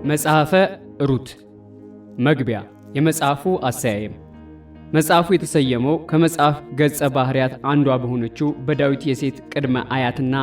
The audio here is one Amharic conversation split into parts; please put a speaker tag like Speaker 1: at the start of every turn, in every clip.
Speaker 1: መጽሐፈ ሩት መግቢያ። የመጽሐፉ አሰያየም። መጽሐፉ የተሰየመው ከመጽሐፍ ገጸ ባህሪያት አንዷ በሆነችው በዳዊት የሴት ቅድመ አያትና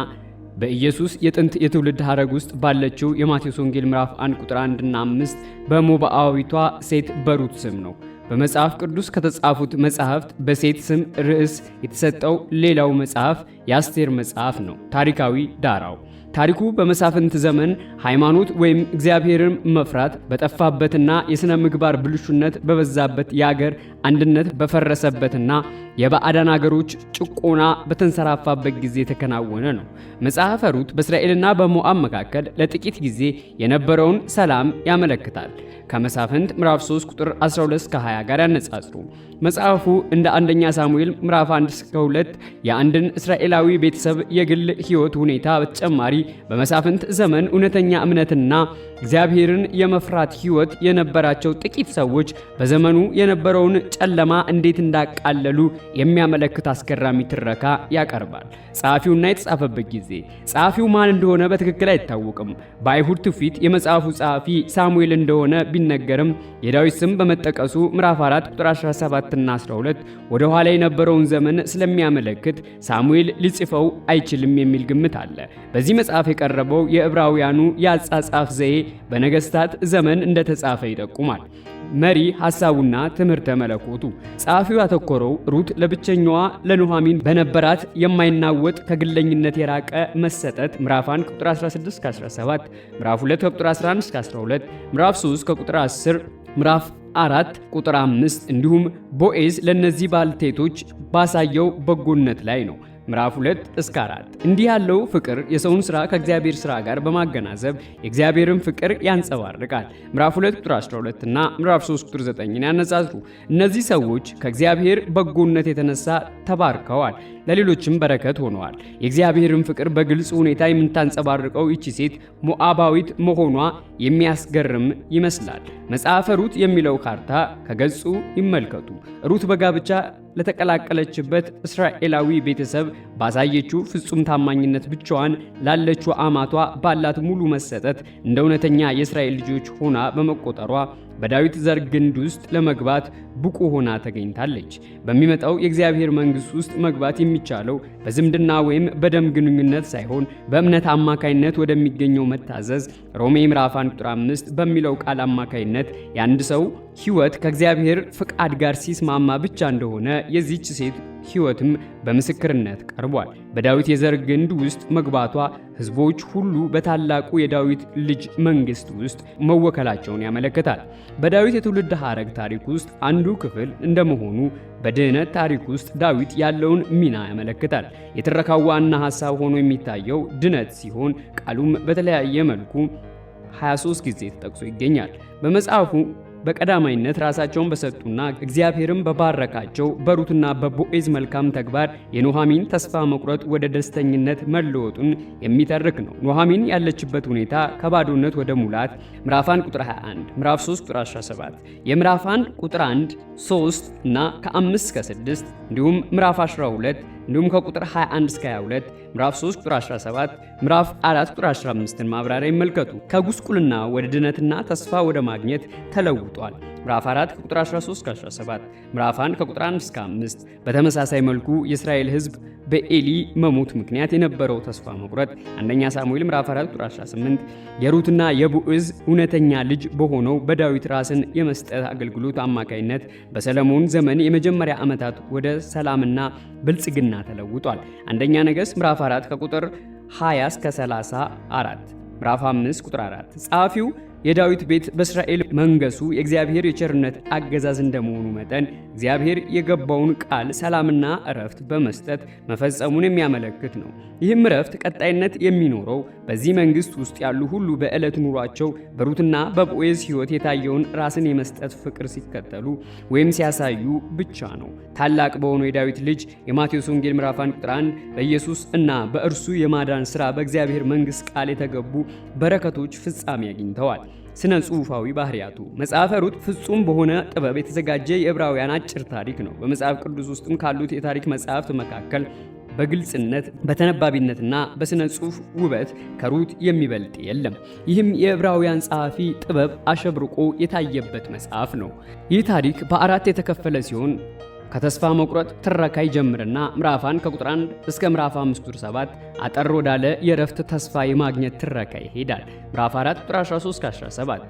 Speaker 1: በኢየሱስ የጥንት የትውልድ ሐረግ ውስጥ ባለችው የማቴዎስ ወንጌል ምዕራፍ 1 ቁጥር 1 እና 5 በሞዓባዊቷ ሴት በሩት ስም ነው። በመጽሐፍ ቅዱስ ከተጻፉት መጽሐፍት በሴት ስም ርዕስ የተሰጠው ሌላው መጽሐፍ የአስቴር መጽሐፍ ነው። ታሪካዊ ዳራው ታሪኩ በመሳፍንት ዘመን ሃይማኖት ወይም እግዚአብሔርን መፍራት በጠፋበትና የሥነ ምግባር ብልሹነት በበዛበት የአገር አንድነት በፈረሰበትና የባዕዳን አገሮች ጭቆና በተንሰራፋበት ጊዜ የተከናወነ ነው። መጽሐፈ ሩት በእስራኤልና በሞዓብ መካከል ለጥቂት ጊዜ የነበረውን ሰላም ያመለክታል። ከመሳፍንት ምዕራፍ 3 ቁጥር 12 እስከ 20 ጋር ያነጻጽሩ። መጽሐፉ እንደ አንደኛ ሳሙኤል ምዕራፍ 1 እስከ 2 የአንድን እስራኤላዊ ቤተሰብ የግል ሕይወት ሁኔታ በተጨማሪ በመሳፍንት ዘመን እውነተኛ እምነትና እግዚአብሔርን የመፍራት ሕይወት የነበራቸው ጥቂት ሰዎች በዘመኑ የነበረውን ጨለማ እንዴት እንዳቃለሉ የሚያመለክት አስገራሚ ትረካ ያቀርባል። ጸሐፊውና የተጻፈበት ጊዜ ጸሐፊው ማን እንደሆነ በትክክል አይታወቅም። በአይሁድ ትውፊት የመጽሐፉ ጸሐፊ ሳሙኤል እንደሆነ ቢነገርም የዳዊት ስም በመጠቀሱ ምዕራፍ 4 ቁጥር 17 እና 12 ወደ ኋላ የነበረውን ዘመን ስለሚያመለክት ሳሙኤል ሊጽፈው አይችልም የሚል ግምት አለ። በዚህ መጽሐፍ የቀረበው የዕብራውያኑ የአጻጻፍ ዘዬ በነገስታት ዘመን እንደተጻፈ ይጠቁማል። መሪ ሐሳቡና ትምህርተ መለኮቱ ጸሐፊው ያተኮረው ሩት ለብቸኛዋ ለኑኃሚን በነበራት የማይናወጥ ከግለኝነት የራቀ መሰጠት ምዕራፍ 1 ቁጥር 16 እስከ 17፣ ምዕራፍ 2 ከቁጥር 11 እስከ 12፣ ምዕራፍ 3 ከቁጥር 10፣ ምዕራፍ 4 ቁጥር 5 እንዲሁም ቦዔዝ ለነዚህ ባልቴቶች ባሳየው በጎነት ላይ ነው። ምዕራፍ 2 እስከ 4 እንዲህ ያለው ፍቅር የሰውን ሥራ ከእግዚአብሔር ሥራ ጋር በማገናዘብ የእግዚአብሔርን ፍቅር ያንጸባርቃል። ምዕራፍ 2 ቁጥር 12 እና ምዕራፍ 3 ቁጥር 9ን ያነጻጽሩ። እነዚህ ሰዎች ከእግዚአብሔር በጎነት የተነሳ ተባርከዋል፣ ለሌሎችም በረከት ሆነዋል። የእግዚአብሔርን ፍቅር በግልጽ ሁኔታ የምታንጸባርቀው ይቺ ሴት ሞዓባዊት መሆኗ የሚያስገርም ይመስላል። መጽሐፈ ሩት የሚለው ካርታ ከገጹ ይመልከቱ። ሩት በጋብቻ ለተቀላቀለችበት እስራኤላዊ ቤተሰብ ባሳየችው ፍጹም ታማኝነት ብቻዋን ላለችው አማቷ ባላት ሙሉ መሰጠት እንደ እውነተኛ የእስራኤል ልጆች ሆና በመቆጠሯ በዳዊት ዘር ግንድ ውስጥ ለመግባት ብቁ ሆና ተገኝታለች። በሚመጣው የእግዚአብሔር መንግሥት ውስጥ መግባት የሚቻለው በዝምድና ወይም በደም ግንኙነት ሳይሆን በእምነት አማካይነት ወደሚገኘው መታዘዝ ሮሜ ምዕራፍ 1 ቁጥር 5 በሚለው ቃል አማካይነት የአንድ ሰው ሕይወት ከእግዚአብሔር ፍቃድ ጋር ሲስማማ ብቻ እንደሆነ የዚህች ሴት ሕይወትም በምስክርነት ቀርቧል። በዳዊት የዘር ግንድ ውስጥ መግባቷ ሕዝቦች ሁሉ በታላቁ የዳዊት ልጅ መንግሥት ውስጥ መወከላቸውን ያመለክታል። በዳዊት የትውልድ ሐረግ ታሪክ ውስጥ አንዱ ክፍል እንደመሆኑ በድኅነት ታሪክ ውስጥ ዳዊት ያለውን ሚና ያመለክታል። የትረካው ዋና ሐሳብ ሆኖ የሚታየው ድነት ሲሆን ቃሉም በተለያየ መልኩ 23 ጊዜ ተጠቅሶ ይገኛል። በመጽሐፉ በቀዳማይነት ራሳቸውን በሰጡና እግዚአብሔርም በባረካቸው በሩትና በቦዔዝ መልካም ተግባር የኑኃሚን ተስፋ መቁረጥ ወደ ደስተኝነት መለወጡን የሚተርክ ነው። ኑኃሚን ያለችበት ሁኔታ ከባዶነት ወደ ሙላት ምዕራፍ 1 ቁጥር 21፣ ምዕራፍ 3 ቁጥር 17፣ የምዕራፍ 1 ቁጥር 1፣ 3 እና ከ5 እስከ 6 እንዲሁም ምዕራፍ 12 እንዲሁም ከቁጥር 21 እስከ 22፣ ምዕራፍ 3 ቁጥር 17፣ ምዕራፍ 4 ቁጥር 15ን ማብራሪያ ይመልከቱ። ከጉስቁልና ወደ ድነትና ተስፋ ወደ ማግኘት ተለውጧል። ምዕራፍ 4 ከቁጥር 13 እስከ 17፣ ምዕራፍ 1 ከቁጥር 1 እስከ 5። በተመሳሳይ መልኩ የእስራኤል ሕዝብ በኤሊ መሞት ምክንያት የነበረው ተስፋ መቁረጥ አንደኛ ሳሙኤል ምዕራፍ 4 ቁጥር 18፣ የሩትና የቦዔዝ እውነተኛ ልጅ በሆነው በዳዊት ራስን የመስጠት አገልግሎት አማካይነት በሰለሞን ዘመን የመጀመሪያ ዓመታት ወደ ሰላምና ብልጽግና ተለውጧል። አንደኛ ነገሥት ምዕራፍ 4 ከቁጥር 20 እስከ 34፣ ምዕራፍ 5 ቁጥር 4። ጸሐፊው የዳዊት ቤት በእስራኤል መንገሱ የእግዚአብሔር የቸርነት አገዛዝ እንደመሆኑ መጠን እግዚአብሔር የገባውን ቃል ሰላምና እረፍት በመስጠት መፈጸሙን የሚያመለክት ነው። ይህም እረፍት ቀጣይነት የሚኖረው በዚህ መንግሥት ውስጥ ያሉ ሁሉ በዕለት ኑሯቸው በሩትና በቦዔዝ ሕይወት የታየውን ራስን የመስጠት ፍቅር ሲከተሉ ወይም ሲያሳዩ ብቻ ነው። ታላቅ በሆነው የዳዊት ልጅ የማቴዎስ ወንጌል ምዕራፍ 1 ቁጥር 1 በኢየሱስ እና በእርሱ የማዳን ሥራ በእግዚአብሔር መንግሥት ቃል የተገቡ በረከቶች ፍጻሜ አግኝተዋል። ስነ ጽሑፋዊ ባህሪያቱ መጽሐፈ ሩት ፍጹም በሆነ ጥበብ የተዘጋጀ የዕብራውያን አጭር ታሪክ ነው። በመጽሐፍ ቅዱስ ውስጥም ካሉት የታሪክ መጽሐፍት መካከል በግልጽነት በተነባቢነትና በስነ ጽሑፍ ውበት ከሩት የሚበልጥ የለም። ይህም የዕብራውያን ጸሐፊ ጥበብ አሸብርቆ የታየበት መጽሐፍ ነው። ይህ ታሪክ በአራት የተከፈለ ሲሆን ከተስፋ መቁረጥ ትረካ ይጀምርና ምዕራፍ 1 ከቁጥር 1 እስከ ምዕራፍ 5 ቁጥር 7 አጠር ወዳለ የእረፍት ተስፋ የማግኘት ትረካ ይሄዳል። ምዕራፍ 4 ቁጥር 13 እስከ 17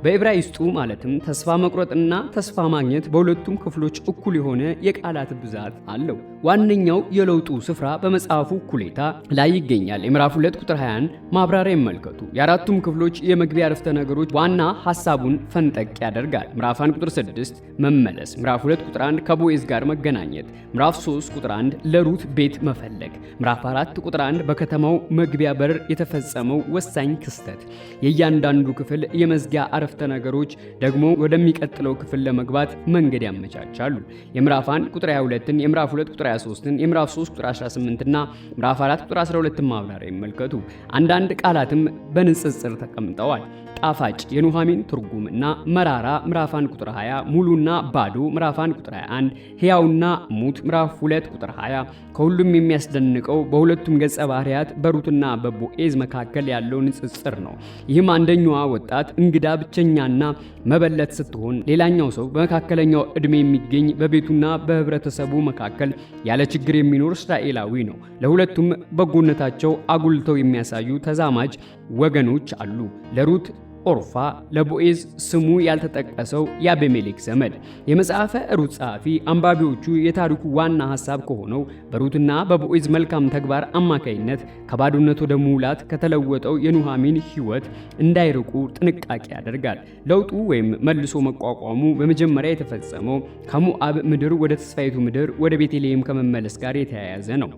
Speaker 1: በዕብራይስጡ ማለትም ተስፋ መቁረጥና ተስፋ ማግኘት በሁለቱም ክፍሎች እኩል የሆነ የቃላት ብዛት አለው። ዋነኛው የለውጡ ስፍራ በመጽሐፉ እኩሌታ ላይ ይገኛል። የምዕራፍ 2 ቁጥር 20 ማብራሪያ ይመልከቱ። የአራቱም ክፍሎች የመግቢያ አረፍተ ነገሮች ዋና ሐሳቡን ፈንጠቅ ያደርጋል። ምዕራፍ 1 ቁጥር 6 መመለስ፣ ምዕራፍ 2 ቁጥር 1 ከቦዔዝ ጋር መገናኘት፣ ምዕራፍ 3 ቁጥር 1 ለሩት ቤት መፈለግ፣ ምዕራፍ 4 ቁጥር 1 በከተማው መግቢያ በር የተፈጸመው ወሳኝ ክስተት። የእያንዳንዱ ክፍል የመዝጊያ አረፍተ ነገሮች ደግሞ ወደሚቀጥለው ክፍል ለመግባት መንገድ ያመቻቻሉ። የምዕራፍ 1 ቁጥር 22ን፣ የምዕራፍ 2 ቁጥር 23ን፣ የምዕራፍ 3 ቁጥር 18 እና ምዕራፍ 4 ቁጥር 12ን ማብራሪያ ይመልከቱ። አንዳንድ ቃላትም በንጽጽር ተቀምጠዋል። ጣፋጭ የኑሃሚን ትርጉም እና መራራ ምዕራፍ 1 ቁጥር 20፣ ሙሉና ባዶ ምዕራፍ 1 ቁጥር 21፣ ሕያውና ሙት ምዕራፍ 2 ቁጥር 20። ከሁሉም የሚያስደንቀው በሁለቱም ገጸ ባህሪያት በሩትና በቦዔዝ መካከል ያለው ንጽጽር ነው። ይህም አንደኛዋ ወጣት እንግዳ ብቸኛና መበለት ስትሆን፣ ሌላኛው ሰው በመካከለኛው ዕድሜ የሚገኝ በቤቱና በህብረተሰቡ መካከል ያለ ችግር የሚኖር እስራኤላዊ ነው። ለሁለቱም በጎነታቸው አጉልተው የሚያሳዩ ተዛማጅ ወገኖች አሉ። ለሩት ኦርፋ፣ ለቦዔዝ ስሙ ያልተጠቀሰው የአቤሜሌክ ዘመድ። የመጽሐፈ ሩት ጸሐፊ አንባቢዎቹ የታሪኩ ዋና ሐሳብ ከሆነው በሩትና በቦዔዝ መልካም ተግባር አማካይነት ከባዶነት ወደ ሙላት ከተለወጠው የኑሃሚን ሕይወት እንዳይርቁ ጥንቃቄ ያደርጋል። ለውጡ ወይም መልሶ መቋቋሙ በመጀመሪያ የተፈጸመው ከሞዓብ ምድር ወደ ተስፋይቱ ምድር ወደ ቤተልሔም ከመመለስ ጋር የተያያዘ ነው።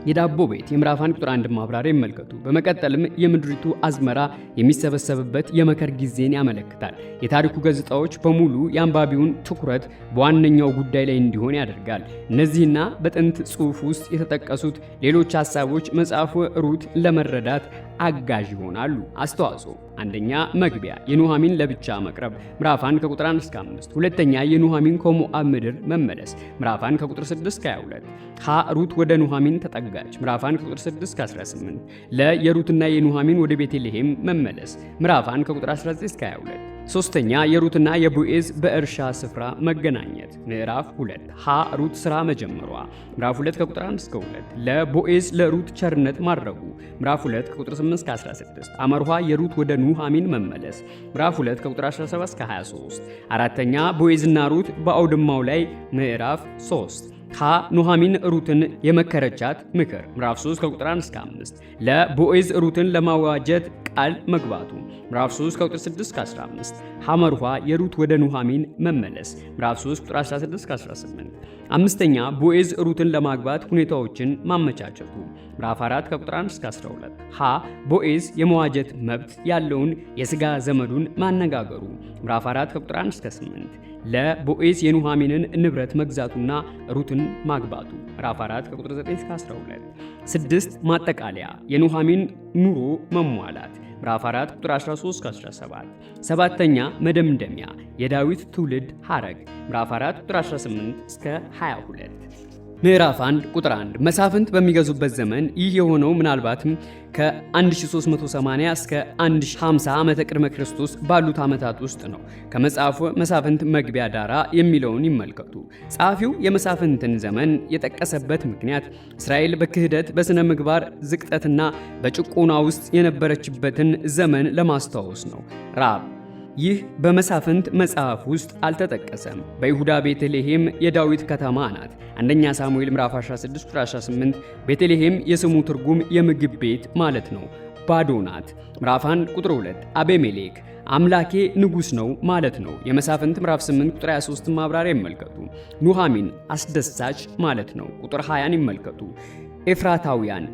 Speaker 1: የዳቦ ቤት የምዕራፍ 1 ቁጥር 1 ማብራሪያ ይመልከቱ። በመቀጠልም የምድሪቱ አዝመራ የሚሰበሰብበት የመከር ጊዜን ያመለክታል። የታሪኩ ገጽታዎች በሙሉ የአንባቢውን ትኩረት በዋነኛው ጉዳይ ላይ እንዲሆን ያደርጋል። እነዚህና በጥንት ጽሑፍ ውስጥ የተጠቀሱት ሌሎች ሐሳቦች መጽሐፉ ሩት ለመረዳት አጋዥ ይሆናሉ። አስተዋጽኦ: አንደኛ፣ መግቢያ የኑሃሚን ለብቻ መቅረብ ምዕራፍ 1 ከቁጥር 1 እስከ 5። ሁለተኛ፣ የኑሃሚን ከሞዓብ ምድር መመለስ ምዕራፍ 1 ከቁጥር 6 እስከ 22። ሀ ሩት ወደ ኑሃሚን ተጠጋች ምዕራፍ 1 ከቁጥር 6 እስከ 18። ለ የሩትና የኑሃሚን ወደ ቤተልሔም መመለስ ምዕራፍ 1 ከቁጥር 19 እስከ 22። ሶስተኛ፣ የሩትና የቦዔዝ በእርሻ ስፍራ መገናኘት ምዕራፍ 2። ሀ ሩት ሥራ መጀመሯ ምዕራፍ 2 ከቁጥር 1 እስከ 2። ለቦዔዝ ለሩት ቸርነት ማድረጉ ምዕራፍ 2 ከቁጥር 8 እስከ 16። አመርኋ የሩት ወደ ኑሃሚን መመለስ ምዕራፍ 2 ከቁጥር 17 እስከ 23። አራተኛ፣ ቦዔዝና ሩት በአውድማው ላይ ምዕራፍ 3። ሀ ኑሃሚን ሩትን የመከረቻት ምክር ምዕራፍ 3 ከቁጥር 1 እስከ 5። ለቦዔዝ ሩትን ለማዋጀት ቃል መግባቱ ምዕራፍ 3 ከቁጥር 6 እስከ 15። ሐመርኋ የሩት ወደ ኑሃሚን መመለስ ምዕራፍ 3 ቁጥር 16 እስከ 18። አምስተኛ፣ ቦዔዝ ሩትን ለማግባት ሁኔታዎችን ማመቻቸቱ ምዕራፍ 4 ከቁጥር 1 እስከ 12። ሀ ቦዔዝ የመዋጀት መብት ያለውን የሥጋ ዘመዱን ማነጋገሩ ምዕራፍ 4 ከቁጥር 1 እስከ 8። ለቦዔዝ የኑሃሚንን ንብረት መግዛቱና ሩትን ማግባቱ ምዕራፍ 4 ከቁጥር 9 እስከ 12። 6 ማጠቃለያ የኑሃሚን ኑሮ መሟላት ምዕራፍ 4 ቁጥር 13 እስከ 17። ሰባተኛ መደምደሚያ የዳዊት ትውልድ ሐረግ ምዕራፍ 4 ቁጥር 18 እስከ 22። ምዕራፍ 1 ቁጥር 1 መሳፍንት በሚገዙበት ዘመን ይህ የሆነው ምናልባትም ከ1380 እስከ 1050 ዓመተ ቅድመ ክርስቶስ ባሉት ዓመታት ውስጥ ነው። ከመጽሐፉ መሳፍንት መግቢያ ዳራ የሚለውን ይመልከቱ። ጸሐፊው የመሳፍንትን ዘመን የጠቀሰበት ምክንያት እስራኤል በክህደት በሥነ ምግባር ዝቅጠትና በጭቆና ውስጥ የነበረችበትን ዘመን ለማስታወስ ነው። ራብ ይህ በመሳፍንት መጽሐፍ ውስጥ አልተጠቀሰም። በይሁዳ ቤተልሔም የዳዊት ከተማ ናት። አንደኛ ሳሙኤል ምዕራፍ 16 ቁጥር 18። ቤተልሔም የስሙ ትርጉም የምግብ ቤት ማለት ነው። ባዶ ናት። ምዕራፍ 1 ቁጥር 2 አቤሜሌክ አምላኬ ንጉሥ ነው ማለት ነው። የመሳፍንት ምዕራፍ 8 ቁጥር 23 ማብራሪያ ይመልከቱ። ኑሃሚን አስደሳች ማለት ነው። ቁጥር 20ን ይመልከቱ። ኤፍራታውያን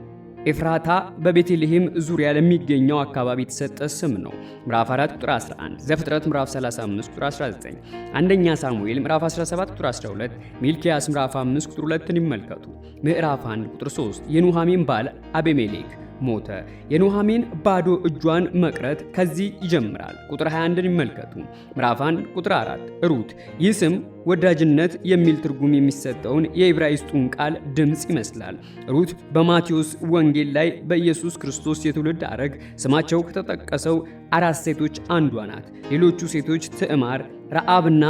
Speaker 1: ኤፍራታ በቤተልሔም ዙሪያ ለሚገኘው አካባቢ የተሰጠ ስም ነው። ምዕራፍ 4 ቁጥር 11። ዘፍጥረት ምዕራፍ 35 ቁጥር 19። አንደኛ ሳሙኤል ምዕራፍ 17 ቁጥር 12። ሚልኪያስ ምዕራፍ 5 ቁጥር 2ን ይመልከቱ። ምዕራፍ 1 ቁጥር 3 የኑሃሚን ባል አቤሜሌክ ሞተ። የኑኃሚን ባዶ እጇን መቅረት ከዚህ ይጀምራል። ቁጥር 21ን ይመልከቱ። ምዕራፍ 1 ቁጥር 4 ሩት። ይህ ስም ወዳጅነት የሚል ትርጉም የሚሰጠውን የዕብራይስጡን ቃል ድምፅ ይመስላል። ሩት በማቴዎስ ወንጌል ላይ በኢየሱስ ክርስቶስ የትውልድ ሐረግ ስማቸው ከተጠቀሰው 4 ሴቶች አንዷ ናት። ሌሎቹ ሴቶች ትዕማር፣ ረዓብና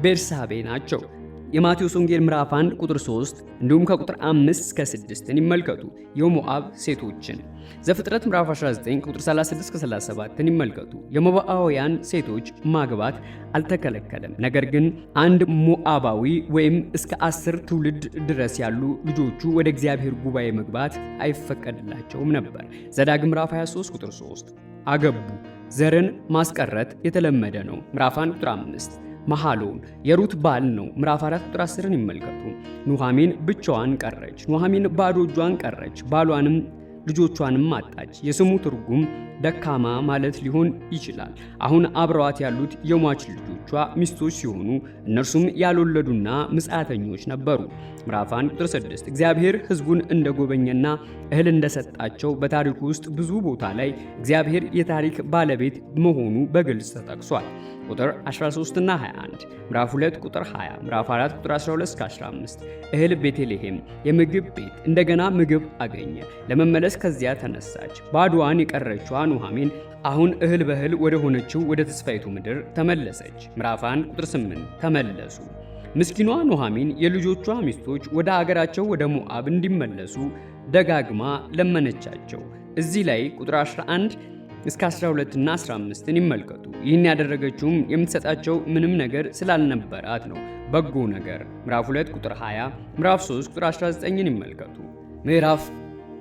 Speaker 1: ቤርሳቤ ናቸው። የማቴዎስ ወንጌል ምዕራፍ 1 ቁጥር 3 እንዲሁም ከቁጥር 5 እስከ 6ን ይመልከቱ። የሞዓብ ሴቶችን ዘፍጥረት ምዕራፍ 19 ቁጥር 36 እስከ 37ን ይመልከቱ። የሞዓባውያን ሴቶች ማግባት አልተከለከለም። ነገር ግን አንድ ሞዓባዊ ወይም እስከ 10 ትውልድ ድረስ ያሉ ልጆቹ ወደ እግዚአብሔር ጉባኤ መግባት አይፈቀድላቸውም ነበር። ዘዳግም ምዕራፍ 23 ቁጥር 3 አገቡ። ዘርን ማስቀረት የተለመደ ነው። ምዕራፍ 1 ቁጥር 5 መሐሎን የሩት ባል ነው። ምዕራፍ 4 ቁጥር 10ን ይመልከቱ። ኑኃሚን ብቻዋን ቀረች። ኑኃሚን ባዶ እጇን ቀረች። ባሏንም ልጆቿንም አጣች። የስሙ ትርጉም ደካማ ማለት ሊሆን ይችላል። አሁን አብረዋት ያሉት የሟች ልጆቿ ሚስቶች ሲሆኑ እነርሱም ያልወለዱና ምጽአተኞች ነበሩ። ምዕራፍ 1 ቁጥር 6 እግዚአብሔር ሕዝቡን እንደጎበኘና እህል እንደሰጣቸው በታሪኩ ውስጥ ብዙ ቦታ ላይ እግዚአብሔር የታሪክ ባለቤት መሆኑ በግልጽ ተጠቅሷል። ቁጥር 13 እና 21 ምዕራፍ 2 ቁጥር 20 ምዕራፍ 4 ቁጥር 12 እስከ 15 እህል ቤተልሔም የምግብ ቤት እንደገና ምግብ አገኘ። ለመመለስ ከዚያ ተነሳች። ባዶዋን የቀረችዋ ኑኃሚን አሁን እህል በእህል ወደ ሆነችው ወደ ተስፋይቱ ምድር ተመለሰች። ምዕራፍ 1 ቁጥር 8 ተመለሱ። ምስኪኗ ኑኃሚን የልጆቿ ሚስቶች ወደ አገራቸው ወደ ሞዓብ እንዲመለሱ ደጋግማ ለመነቻቸው። እዚህ ላይ ቁጥር 11 እስከ 12 እና 15ን ይመልከቱ። ይህን ያደረገችውም የምትሰጣቸው ምንም ነገር ስላልነበራት ነው። በጎ ነገር ምዕራፍ 2 ቁጥር 20 ምዕራፍ 3 ቁጥር 19ን ይመልከቱ። ምዕራፍ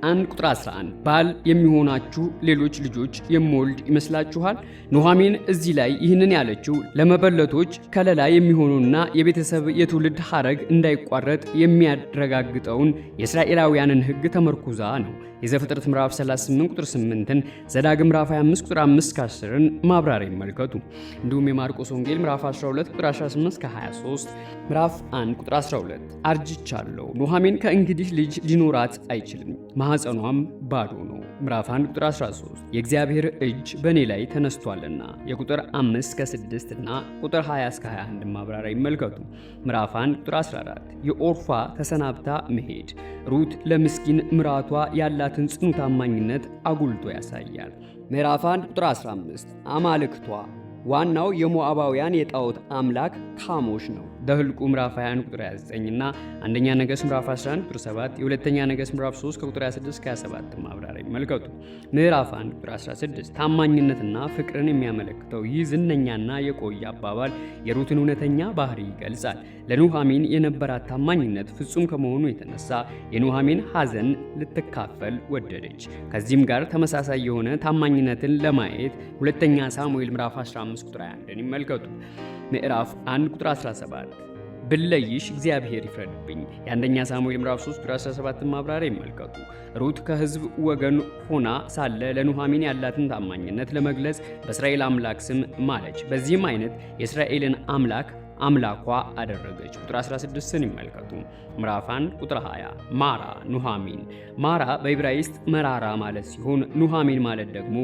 Speaker 1: 1 ቁጥር 11 ባል የሚሆናችሁ ሌሎች ልጆች የምወልድ ይመስላችኋል? ኑኃሚን እዚህ ላይ ይህንን ያለችው ለመበለቶች ከለላ የሚሆኑና የቤተሰብ የትውልድ ሐረግ እንዳይቋረጥ የሚያረጋግጠውን የእስራኤላውያንን ሕግ ተመርኩዛ ነው። የዘፍጥረት ምዕራፍ 38 ቁጥር 8ን፣ ዘዳግም ምዕራፍ 25 ቁጥር 5 እስከ 10ን ማብራሪያ ይመልከቱ። እንዲሁም የማርቆስ ወንጌል ምዕራፍ 12 ቁጥር 18 እስከ 23፣ ምዕራፍ 1 ቁጥር 12 አርጅቻለሁ፣ ኑኃሚን ከእንግዲህ ልጅ ሊኖራት አይችልም፣ ማኅፀኗም ባዶ ነው። ምዕራፍ 1 ቁጥር 13 የእግዚአብሔር እጅ በእኔ ላይ ተነስቷልና። የቁጥር 5 እስከ 6 እና ቁጥር 20 እስከ 21 ማብራሪያ ይመልከቱ። ምዕራፍ 1 ቁጥር 14 የኦርፋ ተሰናብታ መሄድ ሩት ለምስኪን ምራቷ ያላትን ጽኑ ታማኝነት አጉልቶ ያሳያል። ምዕራፍ 1 ቁጥር 15 አማልክቷ ዋናው የሞዓባውያን የጣዖት አምላክ ካሞሽ ነው። ደህልቁ ምዕራፍ 21 ቁጥር 29 እና አንደኛ ነገሥት ምዕራፍ 11 ቁጥር 7፣ የሁለተኛ ነገሥት ምዕራፍ 3 ከቁጥር 26 እስከ 27 ማብራሪያ ይመልከቱ። ምዕራፍ 1 ቁጥር 16 ታማኝነትና ፍቅርን የሚያመለክተው ይህ ዝነኛና የቆየ አባባል የሩትን እውነተኛ ባህሪ ይገልጻል። ለኑኃሚን የነበራት ታማኝነት ፍጹም ከመሆኑ የተነሳ የኑኃሚን ሐዘን ልትካፈል ወደደች። ከዚህም ጋር ተመሳሳይ የሆነ ታማኝነትን ለማየት ሁለተኛ ሳሙኤል ምዕራፍ 15 ቁጥር 21ን ይመልከቱ። ምዕራፍ 1 ቁጥር 17 ብለይሽ እግዚአብሔር ይፍረድብኝ። የአንደኛ ሳሙኤል ምዕራፍ 3 ቁጥር 17 ማብራሪያ ይመልከቱ። ሩት ከሕዝብ ወገን ሆና ሳለ ለኑኃሚን ያላትን ታማኝነት ለመግለጽ በእስራኤል አምላክ ስም ማለች። በዚህም አይነት የእስራኤልን አምላክ አምላኳ አደረገች። ቁጥር 16ን ይመልከቱ። ምዕራፍ 1 ቁጥር 20 ማራ ኑኃሚን። ማራ በዕብራይስጥ መራራ ማለት ሲሆን ኑኃሚን ማለት ደግሞ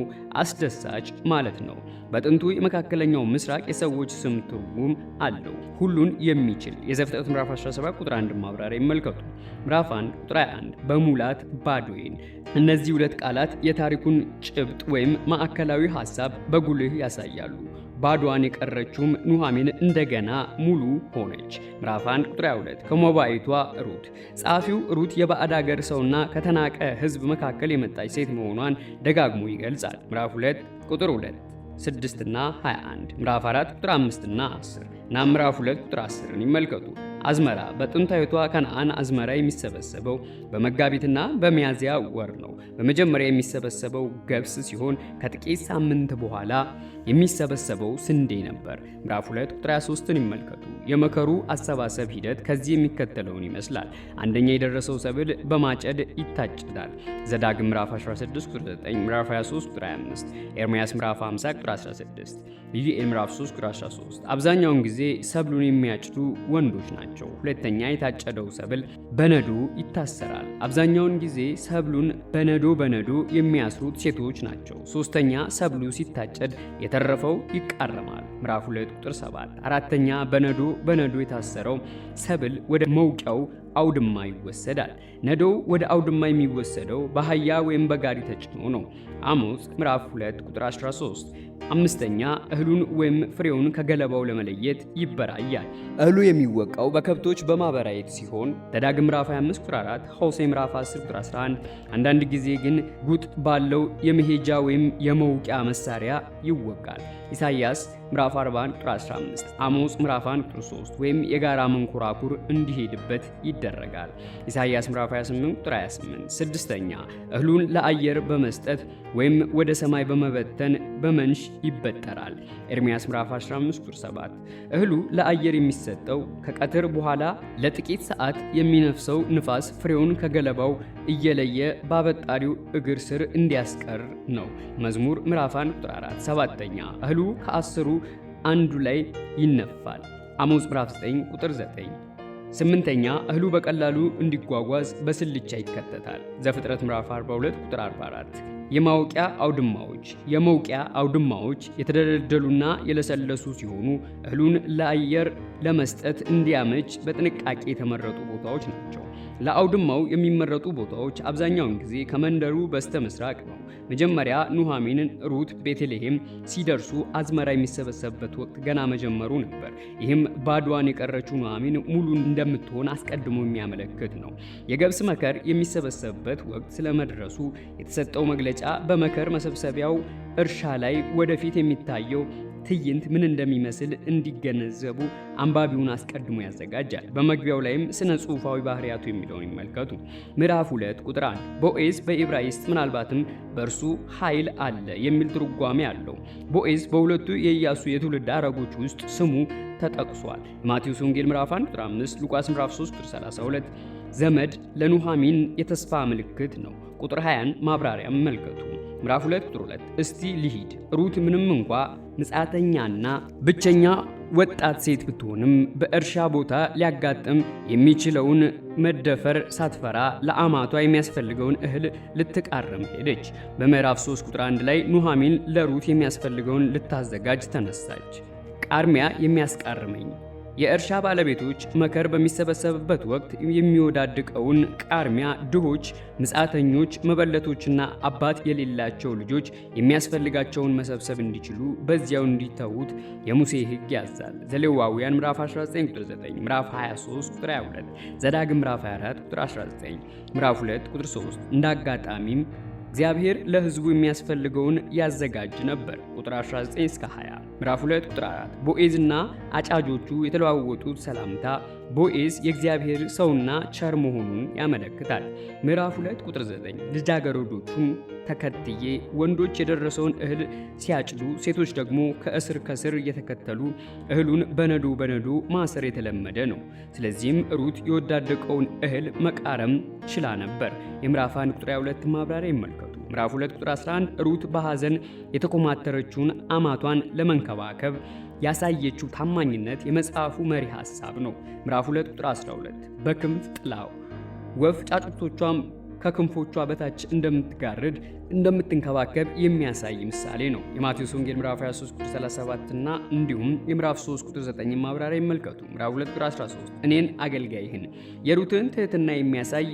Speaker 1: አስደሳች ማለት ነው። በጥንቱ የመካከለኛው ምስራቅ የሰዎች ስም ትርጉም አለው፣ ሁሉን የሚችል። የዘፍጥረት ምዕራፍ 17 ቁጥር 1 ማብራሪያ ይመልከቱ። ምዕራፍ 1 ቁጥር 21 በሙላት ባዶዬን። እነዚህ ሁለት ቃላት የታሪኩን ጭብጥ ወይም ማዕከላዊ ሐሳብ በጉልህ ያሳያሉ። ባዶዋን የቀረችውም ኑኃሚን እንደገና ሙሉ ሆነች። ምዕራፍ 1 ቁጥር 22 ከሞዓባዊቷ ሩት። ጸሐፊው ሩት የባዕድ አገር ሰውና ከተናቀ ሕዝብ መካከል የመጣች ሴት መሆኗን ደጋግሞ ይገልጻል። ምዕራፍ 2 ቁጥር 2 6 እና 21፣ ምዕራፍ 4 ቁጥር 5 እና 10 እና ምዕራፍ 2 ቁጥር 10ን ይመልከቱ። አዝመራ በጥንታዊቷ ከነዓን አዝመራ የሚሰበሰበው በመጋቢትና በሚያዝያ ወር ነው። በመጀመሪያ የሚሰበሰበው ገብስ ሲሆን ከጥቂት ሳምንት በኋላ የሚሰበሰበው ስንዴ ነበር። ምዕራፍ 2 ቁጥር 23ን ይመልከቱ። የመከሩ አሰባሰብ ሂደት ከዚህ የሚከተለውን ይመስላል። አንደኛ የደረሰው ሰብል በማጨድ ይታጨዳል። ዘዳግም ምዕራፍ 16 ቁጥር 9፣ ምዕራፍ 23 ቁጥር 25፣ ኤርምያስ ምዕራፍ 50 ቁጥር 16፣ ኢዩኤል ምዕራፍ 3 ቁጥር 13። አብዛኛውን ጊዜ ሰብሉን የሚያጭዱ ወንዶች ናቸው። ሁለተኛ የታጨደው ሰብል በነዶ ይታሰራል። አብዛኛውን ጊዜ ሰብሉን በነዶ የሚያስሩት ሴቶች ናቸው። ሶስተኛ ሰብሉ ሲታጨድ የተረፈው ይቃረማል። ምዕራፍ 2 ቁጥር 7። አራተኛ በነዶ የታሰረው ሰብል ወደ መውቂያው አውድማ ይወሰዳል። ነዶው ወደ አውድማ የሚወሰደው በአህያ ወይም በጋሪ ተጭኖ ነው። አሞጽ ምዕራፍ 2 ቁጥር 13። አምስተኛ እህሉን ወይም ፍሬውን ከገለባው ለመለየት ይበራያል። እህሉ የሚወቃው በከብቶች በማበራየት ሲሆን ዘዳግም ምዕራፍ 25 ቁጥር 4፣ ሆሴዕ ምዕራፍ 10 ቁጥር 11። አንዳንድ ጊዜ ግን ጉጥ ባለው የመሄጃ ወይም የመውቂያ መሳሪያ ይወቃል። ኢሳይያስ ምዕራፍ 41 ቁጥር 15፣ አሞጽ ምዕራፍ 1 ቁጥር 3 ወይም የጋራ መንኮራኩር እንዲሄድበት ይደረጋል። ኢሳይያስ ምዕራፍ 28 ቁጥር 28። ስድስተኛ እህሉን ለአየር በመስጠት ወይም ወደ ሰማይ በመበተን በመንሽ ይበጠራል። ኤርምያስ ምዕራፍ 15 ቁጥር 7። እህሉ ለአየር የሚሰጠው ከቀትር በኋላ ለጥቂት ሰዓት የሚነፍሰው ንፋስ ፍሬውን ከገለባው እየለየ በአበጣሪው እግር ስር እንዲያስቀር ነው። መዝሙር ምዕራፍ 1 ቁጥር 4። ሰባተኛ እህሉ ከአስሩ አንዱ ላይ ይነፋል። አሞጽ ምዕራፍ 9 ቁጥር 9። ስምንተኛ እህሉ በቀላሉ እንዲጓጓዝ በስልቻ ይከተታል። ዘፍጥረት ምዕራፍ 42 ቁጥር 44። የመውቂያ አውድማዎች የተደለደሉና የለሰለሱ ሲሆኑ እህሉን ለአየር ለመስጠት እንዲያመች በጥንቃቄ የተመረጡ ቦታዎች ናቸው። ለአውድማው የሚመረጡ ቦታዎች አብዛኛውን ጊዜ ከመንደሩ በስተ ምስራቅ ነው። መጀመሪያ ኑኃሚን ሩት ቤተልሔም ሲደርሱ አዝመራ የሚሰበሰብበት ወቅት ገና መጀመሩ ነበር። ይህም ባዷን የቀረችው ኑኃሚን ሙሉ እንደምትሆን አስቀድሞ የሚያመለክት ነው። የገብስ መከር የሚሰበሰብበት ወቅት ስለመድረሱ የተሰጠው መግለጫ በመከር መሰብሰቢያው እርሻ ላይ ወደፊት የሚታየው ትዕይንት ምን እንደሚመስል እንዲገነዘቡ አንባቢውን አስቀድሞ ያዘጋጃል። በመግቢያው ላይም ስነ ጽሑፋዊ ባህሪያቱ የሚለውን ይመልከቱ። ምዕራፍ 2 ቁጥር 1 ቦዔዝ በዕብራይስጥ ምናልባትም በእርሱ ኃይል አለ የሚል ትርጓሜ አለው። ቦዔዝ በሁለቱ የኢያሱ የትውልድ ሐረጎች ውስጥ ስሙ ተጠቅሷል። ማቴዎስ ወንጌል ምዕራፍ 1 ቁጥር 5፣ ሉቃስ ምዕራፍ 3 ቁጥር 32። ዘመድ ለኑኃሚን የተስፋ ምልክት ነው። ቁጥር 20ን ማብራሪያም መልከቱ። ምዕራፍ 2 ቁጥር 2 እስቲ ልሂድ። ሩት ምንም እንኳ ምጻተኛና ብቸኛ ወጣት ሴት ብትሆንም በእርሻ ቦታ ሊያጋጥም የሚችለውን መደፈር ሳትፈራ ለአማቷ የሚያስፈልገውን እህል ልትቃርም ሄደች። በምዕራፍ 3 ቁጥር 1 ላይ ኑኃሚን ለሩት የሚያስፈልገውን ልታዘጋጅ ተነሳች። ቃርሚያ የሚያስቃርመኝ የእርሻ ባለቤቶች መከር በሚሰበሰብበት ወቅት የሚወዳድቀውን ቃርሚያ ድሆች፣ ምጻተኞች፣ መበለቶችና አባት የሌላቸው ልጆች የሚያስፈልጋቸውን መሰብሰብ እንዲችሉ በዚያው እንዲተዉት የሙሴ ሕግ ያዛል። ዘሌዋውያን ምዕራፍ 19 ቁጥር 9፣ ምዕራፍ 23 ቁጥር 22፣ ዘዳግም ምዕራፍ 24 ቁጥር 19፣ ምዕራፍ 2 ቁጥር 3። እንዳጋጣሚም እግዚአብሔር ለሕዝቡ የሚያስፈልገውን ያዘጋጅ ነበር። ቁጥር 19 እስከ 20። ምዕራፍ 2 ቁጥር 4 ቦዔዝና አጫጆቹ የተለዋወጡት ሰላምታ ቦዔዝ የእግዚአብሔር ሰውና ቸር መሆኑን ያመለክታል። ምዕራፍ 2 ቁጥር 9 ልጃገረዶቹን ተከትዬ ወንዶች የደረሰውን እህል ሲያጭዱ፣ ሴቶች ደግሞ ከስር እየተከተሉ እህሉን በነዶ ማሰር የተለመደ ነው። ስለዚህም ሩት የወዳደቀውን እህል መቃረም ችላ ነበር። የምዕራፍ 1 ቁጥር 22 ማብራሪያ ይመልከቱ። ምዕራፍ 2 ቁጥር 11 ሩት በሐዘን የተኮማተረችውን አማቷን ለመንከባከብ ያሳየችው ታማኝነት የመጽሐፉ መሪ ሐሳብ ነው። ምዕራፍ 2 ቁጥር 12 በክንፍ ጥላው ወፍ ጫጩቶቿም ከክንፎቿ በታች እንደምትንከባከብ የሚያሳይ ምሳሌ ነው። የማቴዎስ ወንጌል ምዕራፍ 23 ቁጥር 37 እና እንዲሁም የምዕራፍ 3 ቁጥር 9 ማብራሪያ ይመልከቱ። ምዕራፍ 2 ቁጥር 13 እኔን አገልጋይህን የሩትን ትህትና የሚያሳይ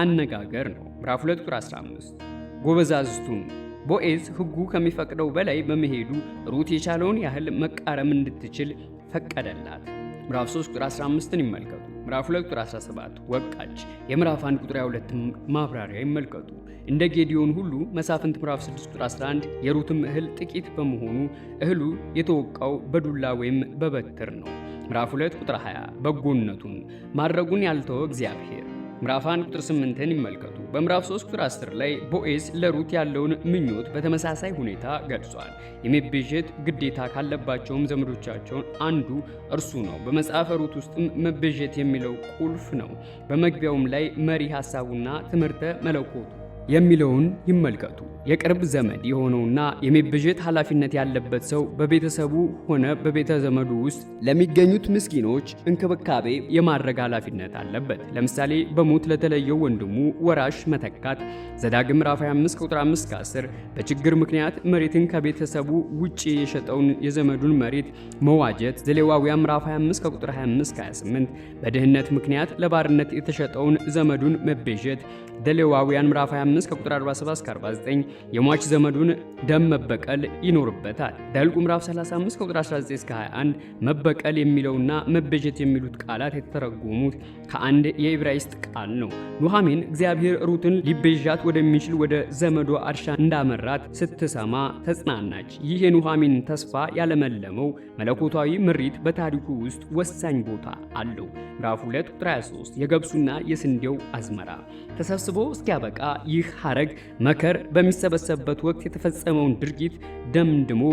Speaker 1: አነጋገር ነው። ምዕራፍ 2 ቁጥር 15 ጎበዛዝቱን ቦዔዝ ሕጉ ከሚፈቅደው በላይ በመሄዱ ሩት የቻለውን ያህል መቃረም እንድትችል ፈቀደላት። ምዕራፍ 3 ቁጥር 15ን ይመልከቱ። ምዕራፍ 2 ቁጥር 17 ወቃች። የምዕራፍ 1 ቁጥር 22 ማብራሪያ ይመልከቱ። እንደ ጌዲዮን ሁሉ መሳፍንት ምዕራፍ 6 ቁጥር 11 የሩትም እህል ጥቂት በመሆኑ እህሉ የተወቃው በዱላ ወይም በበትር ነው። ምዕራፍ 2 ቁጥር 20 በጎነቱን ማድረጉን ያልተወ እግዚአብሔር። ምዕራፍ 1 ቁጥር 8ን ይመልከቱ። በምዕራፍ 3 ቁጥር 10 ላይ ቦዔዝ ለሩት ያለውን ምኞት በተመሳሳይ ሁኔታ ገልጿል። የመቤዠት ግዴታ ካለባቸውም ዘመዶቻቸውን አንዱ እርሱ ነው። በመጽሐፈ ሩት ውስጥም መቤዠት የሚለው ቁልፍ ነው። በመግቢያውም ላይ መሪ ሐሳቡና ትምህርተ መለኮቱ የሚለውን ይመልከቱ። የቅርብ ዘመድ የሆነውና የመቤዠት ኃላፊነት ያለበት ሰው በቤተሰቡ ሆነ በቤተ ዘመዱ ውስጥ ለሚገኙት ምስኪኖች እንክብካቤ የማድረግ ኃላፊነት አለበት። ለምሳሌ በሞት ለተለየው ወንድሙ ወራሽ መተካት ዘዳግም ምዕራፍ 25 ቁጥር 5-10፣ በችግር ምክንያት መሬትን ከቤተሰቡ ውጪ የሸጠውን የዘመዱን መሬት መዋጀት ዘሌዋውያን ምዕራፍ 25 ቁጥር 25-28፣ በድህነት ምክንያት ለባርነት የተሸጠውን ዘመዱን መቤዠት ዘሌዋውያን ምዕራፍ 25 ቁጥር 47-49፣ የሟች ዘመዱን ደም መበቀል ይኖርበታል። ዘኍልቍ ምዕራፍ 35 ቁጥር 19-21 መበቀል የሚለውና መቤዠት የሚሉት ቃላት የተተረጎሙት ከአንድ የዕብራይስጥ ቃል ነው። ኑኃሚን እግዚአብሔር ሩትን ሊቤዣት ወደሚችል ወደ ዘመዷ እርሻ እንዳመራት ስትሰማ ተጽናናች። ይህ የኑኃሚን ተስፋ ያለመለመው መለኮታዊ ምሪት በታሪኩ ውስጥ ወሳኝ ቦታ አለው። ምዕራፍ 2 ቁጥር 23 የገብሱና የስንዴው አዝመራ ተሰብስቦ እስኪያበቃ ይህ ሐረግ መከር በሚሰበሰብበት ወቅት የተፈጸመውን ድርጊት ደምድሞ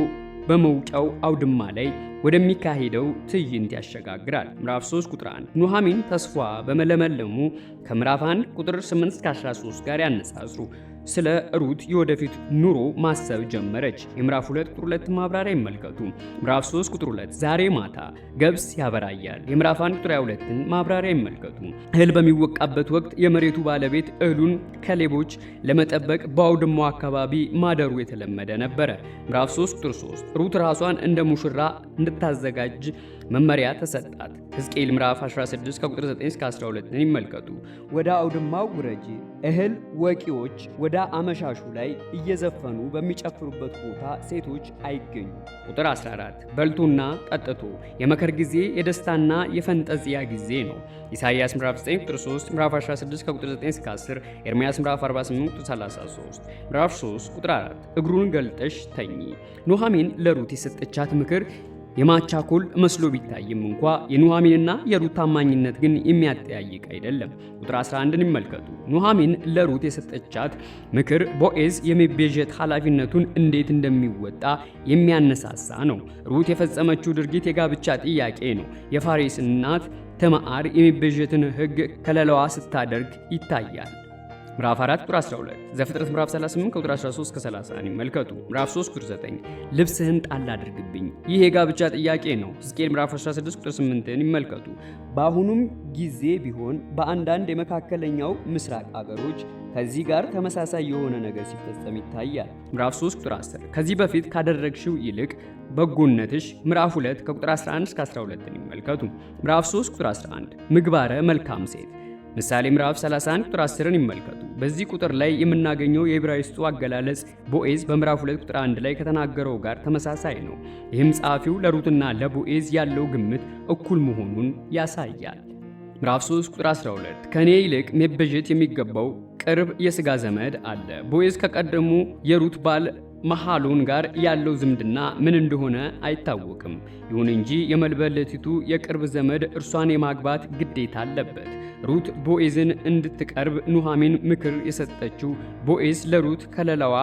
Speaker 1: በመውጫው አውድማ ላይ ወደሚካሄደው ትዕይንት ያሸጋግራል። ምዕራፍ 3 ቁጥር 1 ኑኃሚን ተስፋ በመለመለሙ ከምዕራፍ 1 ቁጥር 8-13 ጋር ያነጻጽሩ። ስለ ሩት የወደፊት ኑሮ ማሰብ ጀመረች። የምዕራፍ 2 ቁጥር 2 ማብራሪያ ይመልከቱ። ምዕራፍ 3 ቁጥር 2 ዛሬ ማታ ገብስ ያበራያል። የምዕራፍ 1 ቁጥር 2ን ማብራሪያ ይመልከቱ። እህል በሚወቃበት ወቅት የመሬቱ ባለቤት እህሉን ከሌቦች ለመጠበቅ በአውድማው አካባቢ ማደሩ የተለመደ ነበረ። ምዕራፍ 3 ቁጥር 3 ሩት ራሷን እንደ ሙሽራ እንድታዘጋጅ መመሪያ ተሰጣት። ሕዝቅኤል ምዕራፍ 16 ከቁጥር 9-12 ይመልከቱ። ወደ አውድማው ውረጂ፣ እህል ወቂዎች ወደ አመሻሹ ላይ እየዘፈኑ በሚጨፍሩበት ቦታ ሴቶች አይገኙ። ቁጥር 14 በልቶና ጠጥቶ የመከር ጊዜ የደስታና የፈንጠዚያ ጊዜ ነው። ኢሳይያስ ምዕራፍ 9 ቁጥር 3፣ ምዕራፍ 16 ከቁጥር 9-10፣ ኤርምያስ ምዕራፍ 48 ቁጥር 33። ምዕራፍ 3 ቁጥር 4 እግሩን ገልጠሽ ተኚ። ኑኃሚን ለሩት የሰጠቻት ምክር የማቻኮል መስሎ ቢታይም እንኳ የኑኃሚንና የሩት ታማኝነት ግን የሚያጠያይቅ አይደለም። ቁጥር 11ን ይመልከቱ። ኑኃሚን ለሩት የሰጠቻት ምክር ቦዔዝ የመቤዠት ኃላፊነቱን እንዴት እንደሚወጣ የሚያነሳሳ ነው። ሩት የፈጸመችው ድርጊት የጋብቻ ጥያቄ ነው። የፋሬስ እናት ተማዓር የመቤዠትን ሕግ ከለላዋ ስታደርግ ይታያል። ምዕራፍ 4 ቁጥር 12 ዘፍጥረት ምዕራፍ 38 ቁጥር 13-30 ይመልከቱ። ምዕራፍ 3 ቁጥር 9 ልብስህን ጣል አድርግብኝ፣ ይህ የጋብቻ ጥያቄ ነው። ሕዝቅኤል ምዕራፍ 16 ቁጥር 8 ይመልከቱ። በአሁኑም ጊዜ ቢሆን በአንዳንድ የመካከለኛው ምስራቅ አገሮች ከዚህ ጋር ተመሳሳይ የሆነ ነገር ሲፈጸም ይታያል። ምዕራፍ 3 ቁጥር 10 ከዚህ በፊት ካደረግሽው ይልቅ በጎነትሽ። ምዕራፍ 2 ከቁጥር 11-12 ይመልከቱ። ምዕራፍ 3 ቁጥር 11 ምግባረ መልካም ሴት ምሳሌ ምዕራፍ 31 ቁጥር 10ን ይመልከቱ። በዚህ ቁጥር ላይ የምናገኘው የዕብራይስጡ አገላለጽ ቦዔዝ በምዕራፍ 2 ቁጥር 1 ላይ ከተናገረው ጋር ተመሳሳይ ነው። ይህም ጸሐፊው ለሩትና ለቦዔዝ ያለው ግምት እኩል መሆኑን ያሳያል። ምዕራፍ 3 ቁጥር 12 ከኔ ይልቅ መቤዠት የሚገባው ቅርብ የሥጋ ዘመድ አለ። ቦዔዝ ከቀደሙ የሩት ባል መሐሎን ጋር ያለው ዝምድና ምን እንደሆነ አይታወቅም። ይሁን እንጂ የመልበለቲቱ የቅርብ ዘመድ እርሷን የማግባት ግዴታ አለበት። ሩት ቦዔዝን እንድትቀርብ ኑኃሚን ምክር የሰጠችው ቦዔዝ ለሩት ከለላዋ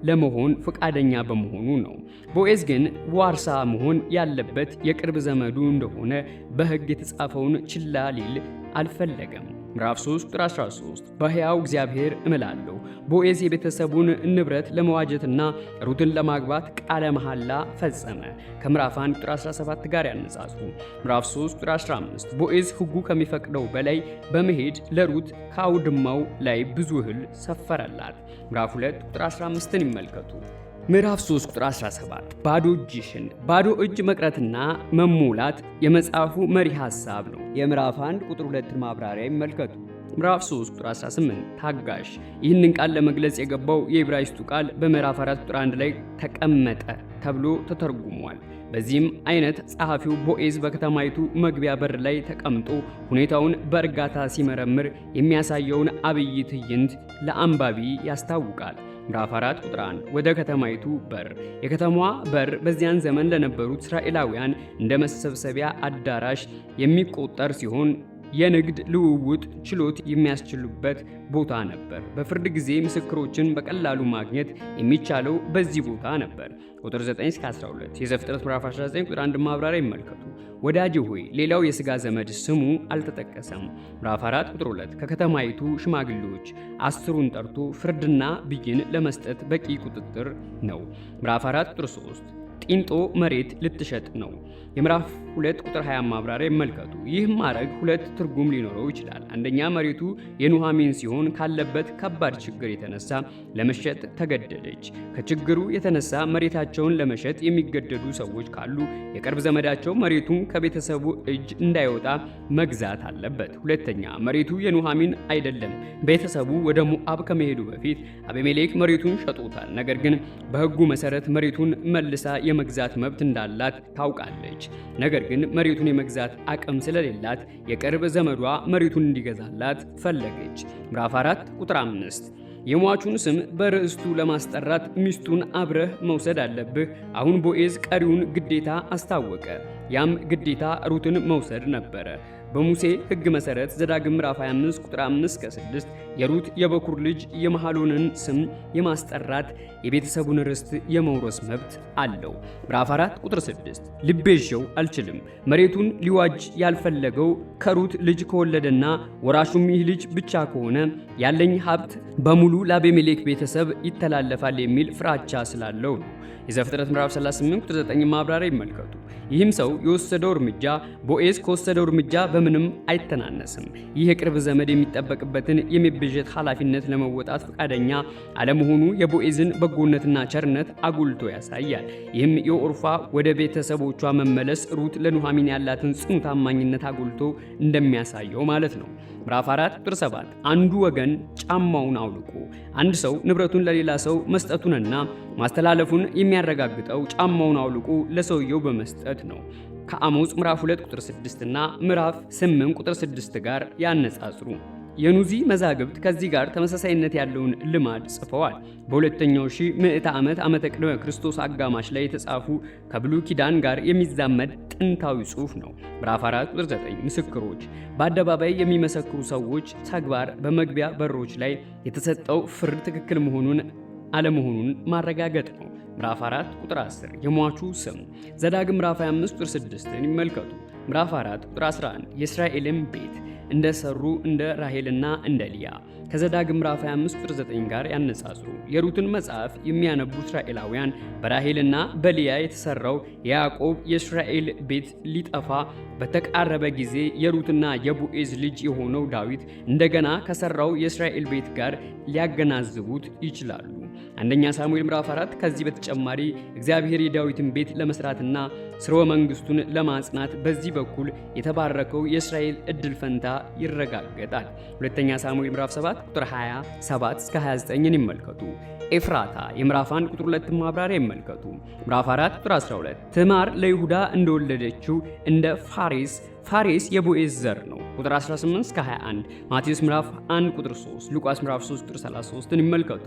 Speaker 1: ለመሆን ፈቃደኛ በመሆኑ ነው። ቦዔዝ ግን ዋርሳ መሆን ያለበት የቅርብ ዘመዱ እንደሆነ በሕግ የተጻፈውን ችላ ሊል አልፈለገም። ምዕራፍ 3 ቁጥር 13 በሕያው እግዚአብሔር እምላለሁ ቦዔዝ የቤተሰቡን ንብረት ለመዋጀትና ሩትን ለማግባት ቃለ መሐላ ፈጸመ። ከምዕራፍ 1 ቁጥር 17 ጋር ያነጻጽሩ። ምዕራፍ 3 ቁጥር 15 ቦዔዝ ሕጉ ከሚፈቅደው በላይ በመሄድ ለሩት ከአውድማው ላይ ብዙ እህል ሰፈረላት። ምዕራፍ 2 ቁጥር 15ን ይመልከቱ። ምዕራፍ 3 ቁጥር 17 ባዶ እጅሽን። ባዶ እጅ መቅረትና መሞላት የመጽሐፉ መሪ ሐሳብ ነው። የምዕራፍ 1 ቁጥር 2 ማብራሪያ ይመልከቱ። ምዕራፍ 3 ቁጥር 18 ታጋሽ። ይህንን ቃል ለመግለጽ የገባው የዕብራይስጡ ቃል በምዕራፍ 4 ቁጥር 1 ላይ ተቀመጠ ተብሎ ተተርጉሟል። በዚህም አይነት ጸሐፊው ቦዔዝ በከተማይቱ መግቢያ በር ላይ ተቀምጦ ሁኔታውን በእርጋታ ሲመረምር የሚያሳየውን አብይ ትዕይንት ለአንባቢ ያስታውቃል። ምዕራፍ 4 ቁጥር 1 ወደ ከተማይቱ በር። የከተማዋ በር በዚያን ዘመን ለነበሩት እስራኤላውያን እንደ መሰብሰቢያ አዳራሽ የሚቆጠር ሲሆን የንግድ ልውውጥ ችሎት የሚያስችሉበት ቦታ ነበር። በፍርድ ጊዜ ምስክሮችን በቀላሉ ማግኘት የሚቻለው በዚህ ቦታ ነበር። ቁጥር 9-12 የዘፍጥረት ምዕራፍ 19 ቁጥር 1 ማብራሪያ ይመልከቱ። ወዳጅ ሆይ ሌላው የሥጋ ዘመድ ስሙ አልተጠቀሰም። ምዕራፍ 4 ቁጥር 2 ከከተማይቱ ሽማግሌዎች 10ን ጠርቶ ፍርድና ብይን ለመስጠት በቂ ቁጥጥር ነው። ምዕራፍ 4 ቁጥር 3 ጢንጦ መሬት ልትሸጥ ነው። የምዕራፍ 2 ቁጥር 20 ማብራሪያ ይመልከቱ። ይህ ማዕረግ ሁለት ትርጉም ሊኖረው ይችላል። አንደኛ መሬቱ የኑኃሚን ሲሆን ካለበት ከባድ ችግር የተነሳ ለመሸጥ ተገደደች። ከችግሩ የተነሳ መሬታቸውን ለመሸጥ የሚገደዱ ሰዎች ካሉ የቅርብ ዘመዳቸው መሬቱን ከቤተሰቡ እጅ እንዳይወጣ መግዛት አለበት። ሁለተኛ መሬቱ የኑኃሚን አይደለም። ቤተሰቡ ወደ ሞዓብ ከመሄዱ በፊት አቤሜሌክ መሬቱን ሸጦታል። ነገር ግን በሕጉ መሰረት መሬቱን መልሳ የመግዛት መብት እንዳላት ታውቃለች። ነገር ግን መሬቱን የመግዛት አቅም ስለሌላት የቅርብ ዘመዷ መሬቱን እንዲገዛላት ፈለገች። ምዕራፍ 4 ቁጥር 5 የሟቹን ስም በርዕስቱ ለማስጠራት ሚስቱን አብረህ መውሰድ አለብህ። አሁን ቦዔዝ ቀሪውን ግዴታ አስታወቀ። ያም ግዴታ ሩትን መውሰድ ነበረ። በሙሴ ሕግ መሰረት ዘዳግም ምዕራፍ 25 ቁጥር 5-6 የሩት የበኩር ልጅ የመሐሎንን ስም የማስጠራት የቤተሰቡን ርስት የመውረስ መብት አለው። ምዕራፍ 4 ቁጥር 6 ልቤዠው አልችልም። መሬቱን ሊዋጅ ያልፈለገው ከሩት ልጅ ከወለደና ወራሹም ይህ ልጅ ብቻ ከሆነ ያለኝ ሀብት በሙሉ ለአቤሜሌክ ቤተሰብ ይተላለፋል የሚል ፍራቻ ስላለው ነው። የዘፍጥረት ምዕራፍ 38 ቁጥር 9 ማብራሪያ ይመልከቱ። ይህም ሰው የወሰደው እርምጃ ቦዔዝ ከወሰደው እርምጃ በምንም አይተናነስም። ይህ የቅርብ ዘመድ የሚጠበቅበትን የመቤዠት ኃላፊነት ለመወጣት ፈቃደኛ አለመሆኑ የቦዔዝን በጎነትና ቸርነት አጉልቶ ያሳያል። ይህም የኦርፋ ወደ ቤተሰቦቿ መመለስ ሩት ለኑኃሚን ያላትን ጽኑ ታማኝነት አጉልቶ እንደሚያሳየው ማለት ነው። ምዕራፍ 4 ቁጥር 7 አንዱ ወገን ጫማውን አውልቆ አንድ ሰው ንብረቱን ለሌላ ሰው መስጠቱንና ማስተላለፉን የሚያረጋግጠው ጫማውን አውልቆ ለሰውየው በመስጠት ነው። ከአሞጽ ምዕራፍ 2 ቁጥር 6 እና ምዕራፍ 8 ቁጥር 6 ጋር ያነጻጽሩ። የኑዚ መዛግብት ከዚህ ጋር ተመሳሳይነት ያለውን ልማድ ጽፈዋል። በሁለተኛው ሺህ ምዕተ ዓመት ዓመተ ቅድመ ክርስቶስ አጋማሽ ላይ የተጻፉ ከብሉይ ኪዳን ጋር የሚዛመድ ጥንታዊ ጽሑፍ ነው። ምዕራፍ 4 ቁጥር 9 ምስክሮች በአደባባይ የሚመሰክሩ ሰዎች ተግባር በመግቢያ በሮች ላይ የተሰጠው ፍርድ ትክክል መሆኑን አለመሆኑን ማረጋገጥ ነው። ምዕራፍ 4 ቁጥር 10 የሟቹ ስም ዘዳግም ምዕራፍ 25 ቁጥር 6ን ይመልከቱ። ምዕራፍ 4 ቁጥር 11 የእስራኤልን ቤት እንደሰሩ እንደ ራሔልና እንደ ሊያ ከዘዳግም ምዕራፍ 25 ቁጥር 9 ጋር ያነጻጽሩ። የሩትን መጽሐፍ የሚያነቡ እስራኤላውያን በራሔልና በሊያ የተሰራው የያዕቆብ የእስራኤል ቤት ሊጠፋ በተቃረበ ጊዜ የሩትና የቦዔዝ ልጅ የሆነው ዳዊት እንደገና ከሰራው የእስራኤል ቤት ጋር ሊያገናዝቡት ይችላሉ። አንደኛ ሳሙኤል ምዕራፍ 4 ከዚህ በተጨማሪ እግዚአብሔር የዳዊትን ቤት ለመስራትና ስርወ መንግስቱን ለማጽናት በዚህ በኩል የተባረከው የእስራኤል እድል ፈንታ ይረጋገጣል። ሁለተኛ ሳሙኤል ምዕራፍ 7 ቁጥር 27 እስከ 29ን ይመልከቱ። ኤፍራታ የምዕራፍ 1 ቁጥር 2 ማብራሪያ ይመልከቱ። ምዕራፍ 4 ቁጥር 12 ትዕማር ለይሁዳ እንደወለደችው እንደ ፋሬስ የቦዔዝ ዘር ነው። ቁጥር 18 እስከ 21 ማቴዎስ ምዕራፍ 1 ቁጥር 3 ሉቃስ ምዕራፍ 3 ቁጥር 33ን ይመልከቱ።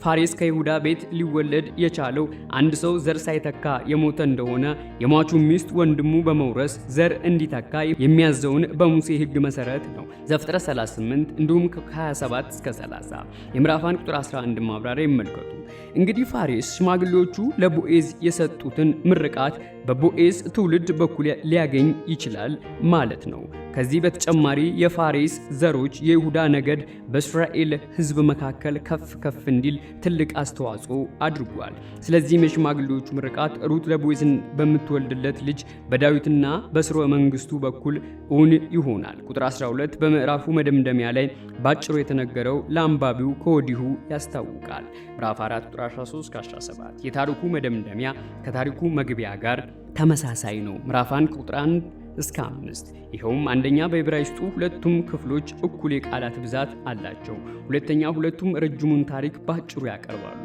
Speaker 1: ፋሬስ ከይሁዳ ቤት ሊወለድ የቻለው አንድ ሰው ዘር ሳይተካ የሞተ እንደሆነ የሟቹ ሚስት ወንድሙ በመውረስ ዘር እንዲተካ የሚያዘውን በሙሴ ሕግ መሰረት ነው። ዘፍጥረት 38 እንዲሁም ከ27 እስከ 30 የምዕራፍ 1 ቁጥር 11 ማብራሪያ ይመልከቱ። እንግዲህ ፋሬስ ሽማግሌዎቹ ለቦዔዝ የሰጡትን ምርቃት በቦዔዝ ትውልድ በኩል ሊያገኝ ይችላል ማለት ነው። ከዚህ በተጨማሪ የፋሬስ ዘሮች የይሁዳ ነገድ በእስራኤል ሕዝብ መካከል ከፍ እንዲል ትልቅ አስተዋጽኦ አድርጓል። ስለዚህም የሽማግሌዎቹ ምርቃት ሩት ለቦዔዝን በምትወልድለት ልጅ በዳዊትና በስርወ መንግስቱ በኩል እውን ይሆናል። ቁጥር 12 በምዕራፉ መደምደሚያ ላይ ባጭሩ የተነገረው ለአንባቢው ከወዲሁ ያስታውቃል። ምዕራፍ 4 ቁጥር 13-17 የታሪኩ መደምደሚያ ከታሪኩ መግቢያ ጋር ተመሳሳይ ነው። ምዕራፍ 1 ቁጥር 1 እስከ 5 ይኸውም አንደኛ በዕብራይስጡ ሁለቱም ክፍሎች እኩል የቃላት ብዛት አላቸው። ሁለተኛ ሁለቱም ረጅሙን ታሪክ ባጭሩ ያቀርባሉ።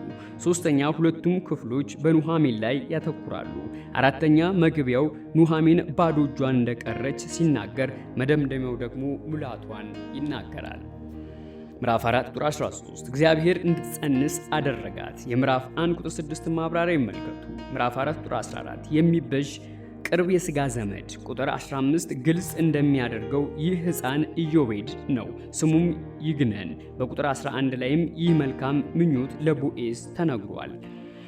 Speaker 1: ሶስተኛ ሁለቱም ክፍሎች በኑኃሚን ላይ ያተኩራሉ። አራተኛ መግቢያው ኑኃሚን ባዶ እጇን እንደቀረች ሲናገር፣ መደምደሚያው ደግሞ ሙላቷን ይናገራል። ምዕራፍ 4 ቁጥር 13 እግዚአብሔር እንድትጸንስ አደረጋት። የምዕራፍ 1 ቁጥር 6 ማብራሪያ ይመልከቱ። ምዕራፍ 4 ቁጥር 14 የሚበዥ ቅርብ የሥጋ ዘመድ ቁጥር 15 ግልጽ እንደሚያደርገው ይህ ሕፃን ኢዮቤድ ነው። ስሙም ይግነን። በቁጥር 11 ላይም ይህ መልካም ምኞት ለቦዔዝ ተነግሯል።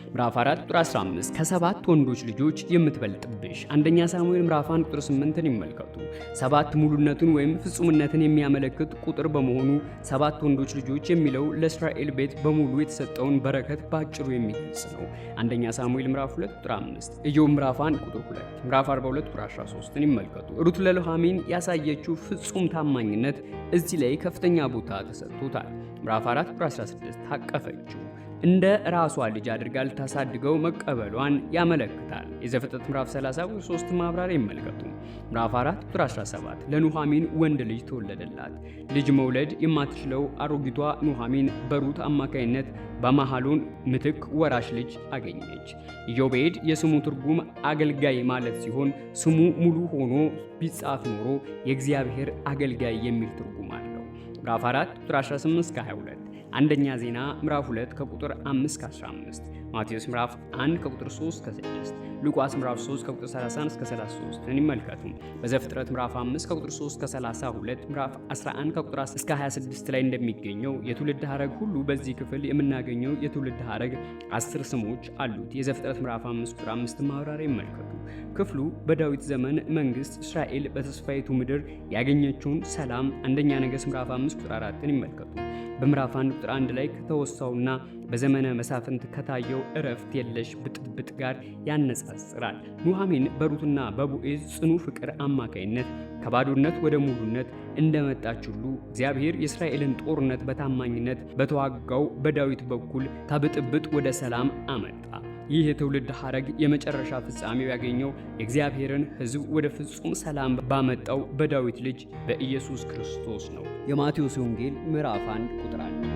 Speaker 1: ምዕራፍ 4 ቁጥር 15 ከሰባት ወንዶች ልጆች የምትበልጥብሽ። አንደኛ ሳሙኤል ምዕራፍ 1 ቁጥር 8ን ይመልከቱ። ሰባት ሙሉነትን ወይም ፍጹምነትን የሚያመለክት ቁጥር በመሆኑ ሰባት ወንዶች ልጆች የሚለው ለእስራኤል ቤት በሙሉ የተሰጠውን በረከት በአጭሩ የሚገልጽ ነው። አንደኛ ሳሙኤል ምዕራፍ 2 ቁጥር 5፣ ኢዮብ ምዕራፍ 1 ቁጥር 2፣ ምዕራፍ 42 ቁጥር 13ን ይመልከቱ። ሩት ለኑኃሚን ያሳየችው ፍጹም ታማኝነት እዚህ ላይ ከፍተኛ ቦታ ተሰጥቶታል። ምዕራፍ 4 ቁጥር 16 ታቀፈችው። እንደ ራሷ ልጅ አድርጋ ልታሳድገው መቀበሏን ያመለክታል። የዘፍጥረት ምዕራፍ 30 ቁጥር 3 ማብራሪያ ይመልከቱ። ምዕራፍ 4 ቁጥር 17 ለኑኃሚን ወንድ ልጅ ተወለደላት። ልጅ መውለድ የማትችለው አሮጊቷ ኑኃሚን በሩት አማካይነት በመሐሎን ምትክ ወራሽ ልጅ አገኘች። ኢዮቤድ የስሙ ትርጉም አገልጋይ ማለት ሲሆን ስሙ ሙሉ ሆኖ ቢጻፍ ኖሮ የእግዚአብሔር አገልጋይ የሚል ትርጉም አለው። ምዕራፍ 4 ቁጥር 18 እስከ 22፣ አንደኛ ዜና ምዕራፍ 2 ከቁጥር 5 እስከ 15፣ ማቴዎስ ምዕራፍ 1 ከቁጥር 3 እስከ 6፣ ሉቃስ ምዕራፍ 3 ከቁጥር 31 እስከ 33 ይመልከቱ። በዘፍጥረት ምዕራፍ 5 ከቁጥር 3 እስከ 32፣ ምዕራፍ 11 ከቁጥር 10 እስከ 26 ላይ እንደሚገኘው የትውልድ ሐረግ ሁሉ በዚህ ክፍል የምናገኘው የትውልድ ሐረግ 10 ስሞች አሉት። የዘፍጥረት ምዕራፍ 5 ቁጥር 5 ማብራሪያ ይመልከቱ። ክፍሉ በዳዊት ዘመን መንግስት እስራኤል በተስፋይቱ ምድር ያገኘችውን ሰላም አንደኛ ነገሥት ምዕራፍ 5 ቁጥር 4ን ይመልከቱ። በምዕራፍ 1 ቁጥር 1 ላይ ከተወሳውና በዘመነ መሳፍንት ከታየው እረፍት የለሽ ብጥብጥ ጋር ያነጻጽራል። ኑኃሚን በሩትና በቦዔዝ ጽኑ ፍቅር አማካይነት ከባዶነት ወደ ሙሉነት እንደመጣች ሁሉ እግዚአብሔር የእስራኤልን ጦርነት በታማኝነት በተዋጋው በዳዊት በኩል ከብጥብጥ ወደ ሰላም አመጣ። ይህ የትውልድ ሐረግ የመጨረሻ ፍጻሜው ያገኘው የእግዚአብሔርን ሕዝብ ወደ ፍጹም ሰላም ባመጣው በዳዊት ልጅ በኢየሱስ ክርስቶስ ነው። የማቴዎስ ወንጌል ምዕራፍ 1 ቁጥር 1